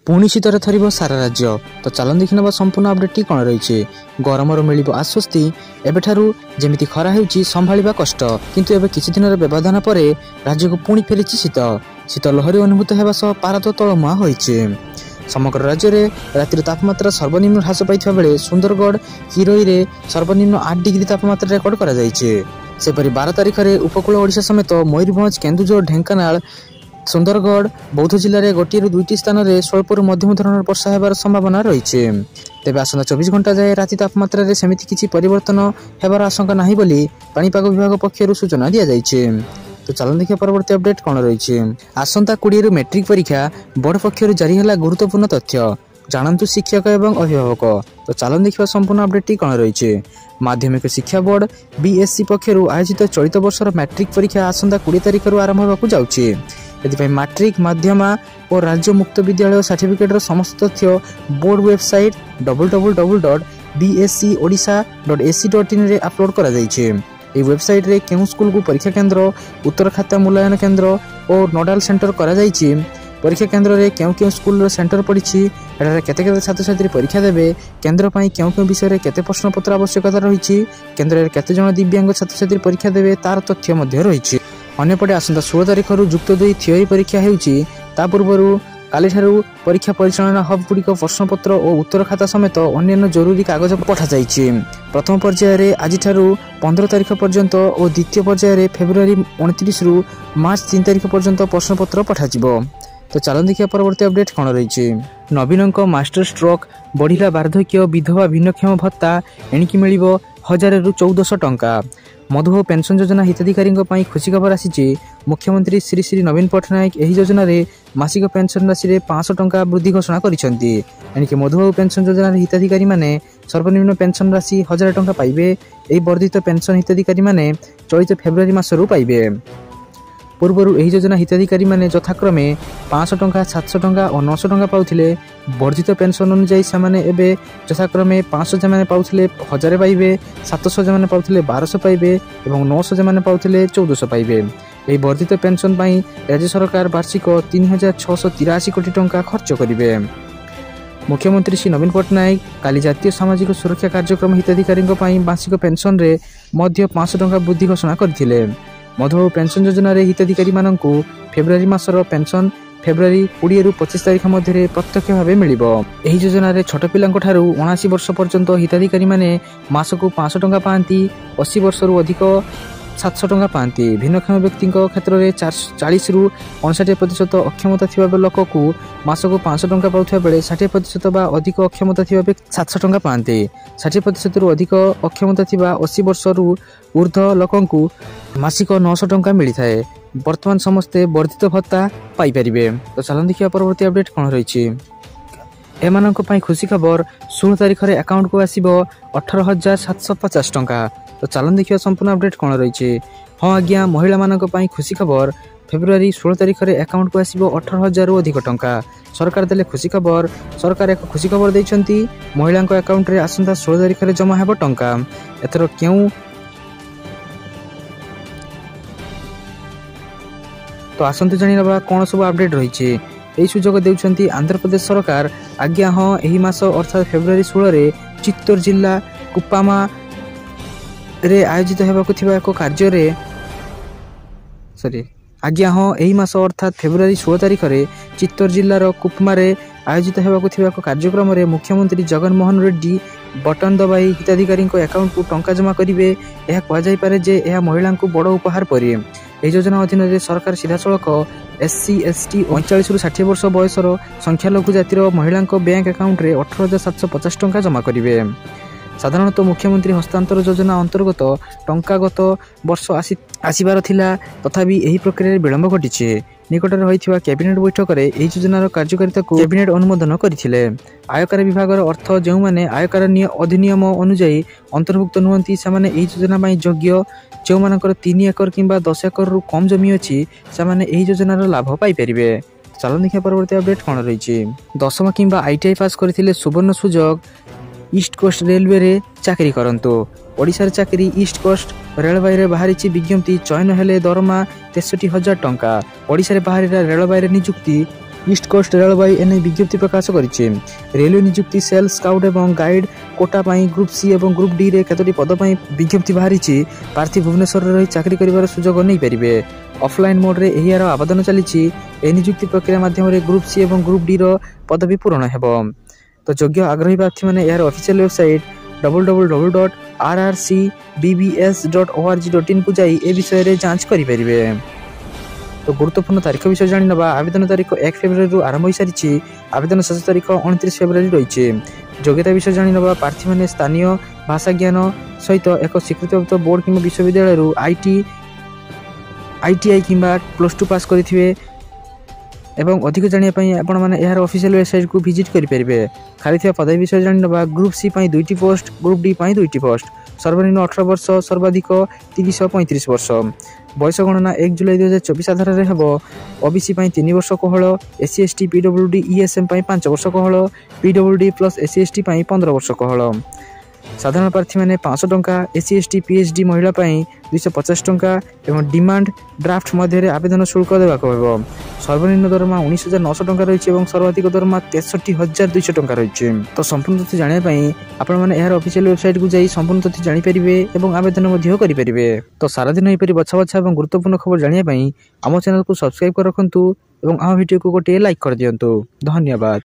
पुणी शीतर थर सारा राज्य। तो चलन देखने संपूर्ण अपडेट कौन रही गरमर मिल आश्वस्ति एबेठारू जमी खरा हो संभाळा कष्ट किंतु एबे किछि दिन व्यवधान पर राज्य को पुणी फेरी शीत शीत लहरी अनुभूत होगा पारद तलमुआ होइछे। समग्र राज्य में रातिर तापमात्रा सर्वनिम्न ह्रास पाई बेले सुंदरगढ़ हिरोई रे सर्वनिम्न 8 डिग्री तापमात्रा रेकर्ड करा जायछे। सेपरि 12 तारिख में उपकूल ओडिशा समेत मयूरभंज केन्दुझर ढेंकानाल सुंदरगढ़ बौद्ध जिले में गोटे रु 2टी स्थान में स्वल्परू मध्यम धरण वर्षा होबार संभावना रही है। तेज आसंता 24 घंटा जाए राति तापमात्रा सेमिति किछि परिवर्तन होबार आशंका नहीं बोली पाणीपाग विभाग पक्षर सूचना दि जाइए। तो चलन देखिए परवर्ती अपडेट कौन रही आसंता 20 रु मैट्रिक परीक्षा बोर्ड पक्षर जारी है गुरुत्वपूर्ण तथ्य जानतु शिक्षक एवं अभिभावक। तो चलन देखिए संपूर्ण अपडेट कौन रही माध्यमिक शिक्षा बोर्ड बीएससी पक्षर आयोजित चलित वर्षर मैट्रिक परीक्षा आसंता 20 तारिख आरंभ होगा जाउछि। एथिपाई मैट्रिक माध्यमा और राज्य मुक्त विद्यालय सर्टिफिकेटर समस्त तथ्य बोर्ड वेबसाइट www.bscodisha.ac.in रे अपलोड करा जाइछे। ए वेबसाइट रे केउ स्कूल को परीक्षा केंद्र उत्तर खाता मूल्यांकन केंद्र और नोडाल सेंटर करा जाइछे। परीक्षा केंद्र रे केउ स्कूल रो सेंटर पड़िछि एटारे केते छात्र छात्री परीक्षा देबे केंद्र पई केउ विषय रे केते प्रश्न पत्र आवश्यकता रहिछि केंद्र रे केते जण दिव्यांग छात्र छात्री परीक्षा देबे तार तथ्य मध्ये रहिछि। अन्यपटे आसंता 16 तारिख जुक्त 2 थियोरी परीक्षा हेउछि ता पूर्वरु काली ठारू परीक्षा परिचालना हब गुड़िक प्रश्नपत्र और उत्तर खाता समेत अन्य जरूरी कागज पठा जाइछि। प्रथम पर्याय रे आज ठारू 15 तारिख पर्यंत और द्वितीय पर्याय रे फेब्रुआरी 29 रु मार्च 3 तारिख पर्यंत प्रश्नपत्र पठाजिबो। तो चलन देखिए परवर्ती अपडेट कौन रही नवीनों मास्टर स्ट्रोक बढ़िला वार्धक्य विधवा भिन्नक्षम भत्ता एणिकी मिल 1000 रु 1400 टंका। मधुबाबू पेंशन योजना हिताधिकारी खुशी खबर आसी मुख्यमंत्री श्री श्री नवीन पट्टनायक एही योजना रे मासिक पेंशन राशि रे 500 टंका वृद्धि घोषणा करिसेंती। एणिकी मधुबाबू पेंशन योजना रे हिताधिकारी माने सर्वनिम्न पेंशन राशि 1000 टंका पाइबे। एही वर्धित पेंशन हिताधिकारी माने चलित फेब्रुआरी मासरू पाइबे। पूर्वर यह योजना हिताधिकारी माने यथाक्रमे 500 टंका 700 टंका और 900 टंका पाउथिले। वर्धित पेंशन अनुसार से एबे यथाक्रमे 500 जमाने पाउथिले 1000 पाइबे 700 जमाने पाउथिले 1200 पाइबे और 900 जमाने पाउथिले 1400 पाइबे। यह वर्धित पेंशन पाई राज्य सरकार वार्षिक 3683 कोटी टंका खर्च करिवे। मुख्यमंत्री श्री नवीन पट्टनायक काली जातीय सामाजिक सुरक्षा कार्यक्रम हिताधिकारी मासिक पेंशन रे मध्य 500 टंका वृद्धि घोषणा करथिले। मधुबाबू पेंशन योजना रे हिताधिकारी माननकु फेब्रुआरी मासर पेंशन फेब्रुआरी 20 रु 25 तारिख मध्य प्रत्यक्ष भाव मिलिबो। एही योजना रे छोट पिलांक ठारू 79 वर्ष पर्यंत हिताधिकारी माने मासकु 500 टंका पांती 80 वर्ष रु अधिक 700 टंका पांती। भिन्नक्षम व्यक्ति क्षेत्र में 40 रु 59% अक्षमता थिबा लोक को मासकु 500 टंका पाउथिबा बेले 60% बा अधिक अक्षमता थिबा व्यक्ति 700 टंका पांती। 60% रु अधिक अक्षमता थिबा 80 वर्ष रु ऊर्ध्व लोकंकु मासिक 900 टंका मिली थाए। वर्तमान समस्ते वर्धित भत्ता पाई परिबे। तो चलन देखिया परवर्ती अपडेट कौन रही एमानंक पई खुशी खबर 16 तारिख रे अकाउंट को आसीबो 18750 टंका। तो चलन देखिए संपूर्ण अपडेट कौन रही हाँ आज्ञा महिला मानक पई खुशी खबर फेब्रुआरी 16 तारिख रे अकाउंट को आसीबो 18,000 रु अधिक टंका। सरकार देले खुशी खबर सरकार एक खुशी खबर दैछंती महिला अकाउंट रे आसंता 16 तारिख रे जमा हेबो टंका। एथर क्यों तो आसंतु जानि नबा कोन सब अपडेट रही यही सुजोग देउछंती आंध्र प्रदेश सरकार। आज्ञा हाँ एही मास अर्थात फेब्रुआरी 16 रे चित्तौर जिला कुप्पामा रे आयोजित हेबाकु थिबा एको कार्य रे आज्ञा हाँ एही मास अर्थात फेब्रुआरी 16 तारिख रे चित्तौर जिल्लार कुप्मा रे आयोजित हेबाकु थिबा एको कार्यक्रम रे मुख्यमंत्री जगनमोहन रेड्डी बटन दबाई हिताधिकारी अकाउंट को टंका जमा करिवे। यह कह जाय पारे जे यह महिला को बड़ उपहार परे। एही योजना अधीन रे सरकार सीधासलख एससी एसटी 39 रु 60 वर्ष बयसर संख्यालघु जातिर महिला बैंक अकाउंट रे 18,750 टंका जमा करिवे। साधारणतः मुख्यमंत्री हस्तांतर योजना अंतर्गत टंका गत वर्ष आसीबार थिला तथापि एही प्रक्रिया विलंब घटिछे। निकटरे होइथिबा कैबिनेट बैठक रे एही योजनार कार्यकारिता को कैबिनेट अनुमोदन करिथिले। आयकर विभागर अर्थ जेउ माने आयकर अधिनियम अनुसार अंतर्भुक्त नुहंती सेमाने एही योजना पई योग्य। जेउ मानकर 3 एकर किंबा 10 एकर रु कम जमी अछि सेमाने एही योजनार लाभ पाई परिबे। चलन देखिया परवर्ती अपडेट कोन रहिछि 10मा किंबा आईटीआई पास करथिले सुवर्ण सुजोग ईस्ट कोस्ट रेलवे रे चाकरी करंतु। ओडिशा चाकरी ईस्ट कोस्ट रेलवे रे बाहरी विज्ञप्ति चयन हेले दरमा 63,000 टंका। ओडिशा रे बाहरी रेलवे रे नियुक्ति ईस्ट कोस्ट रेलवे एने विज्ञप्ति प्रकाश करिछि। रेलवे नियुक्ति सेल स्काउट एवं गाइड कोटा पाई ग्रुप सी एवं ग्रुप डी रे केतोटी पद पाई विज्ञप्ति बाहरिछि। प्रार्थी भुवनेश्वर रे रही चाकरी करिवार सुजोग नै परिबे। ऑफलाइन मोड रे एहियार आवेदन चलिछि। ए नियुक्ति प्रक्रिया माध्यम रे ग्रुप सी एवं ग्रुप डी रो पदवी पूरण हेबो। तो योग्य आग्रही प्रार्थी माने यार ऑफिशियल वेबसाइट www.rrcbbs.org.in को जाई ए विषय रे जांच करि परिबे। तो गुरुत्वपूर्ण तारीख विषय जानि नबा। आवेदन तारीख 1 फेब्रुआरी रु आरंभ होई सारिछि। आवेदन शेष तारीख 29 फेब्रुआरी रहिछि। योग्यता विषय जानि नबा। प्रार्थी माने स्थानीय भाषा ज्ञान सहित एक स्वीकृत बोर्ड किंबा विश्वविद्यालय रु आईटीआई किंबा +2 पास करिथिबे। एवं अधिक जानिया पई आपण माने यार ऑफिशियल वेबसाइट को विजिट करि परिबे। खाली थिया पदवी विषय जानि नबा। ग्रुप सी पई 2टी पोस्ट, ग्रुप डी पई 2टी पोस्ट। सर्वनिम्न 18 वर्ष, सर्वाधिक 30-35 वर्ष। बयस गणना 1 जुलाई 2024 आधार रे हेबो। ओबीसी पई 3 वर्ष कोहळ, एससी एसटी पीडब्ल्यूडी ईएसएम पई 5 वर्ष कोहळ, पीडब्ल्यूडी प्लस एससी एसटी पई 15 वर्ष कोहळ। साधारण प्रार्थी माने 500 टंका, एससी एसटी पीएचडी महिला पई 250 टंका एवं डिमांड ड्राफ्ट मध्य रे आवेदन शुल्क देबा को हेबो। सर्वनिम्न दरमा 19,900 टंका रहिछि एवं सर्वाधिक दरमा 63,200 टंका रहिछि। तो संपूर्ण तथ्य जानिया पई आपण माने यार ऑफिशियल वेबसाइट को जाई संपूर्ण तथ्य जानि परिबे एवं आवेदन मध्य करि परिबे। तो सारा दिन एपरि बछा बछा एवं गुरुत्वपूर्ण खबर जानिया पई हम चैनल को सब्सक्राइब कर रखंतु एवं आ वीडियो को गोटे लाइक कर दियंतु। धन्यवाद।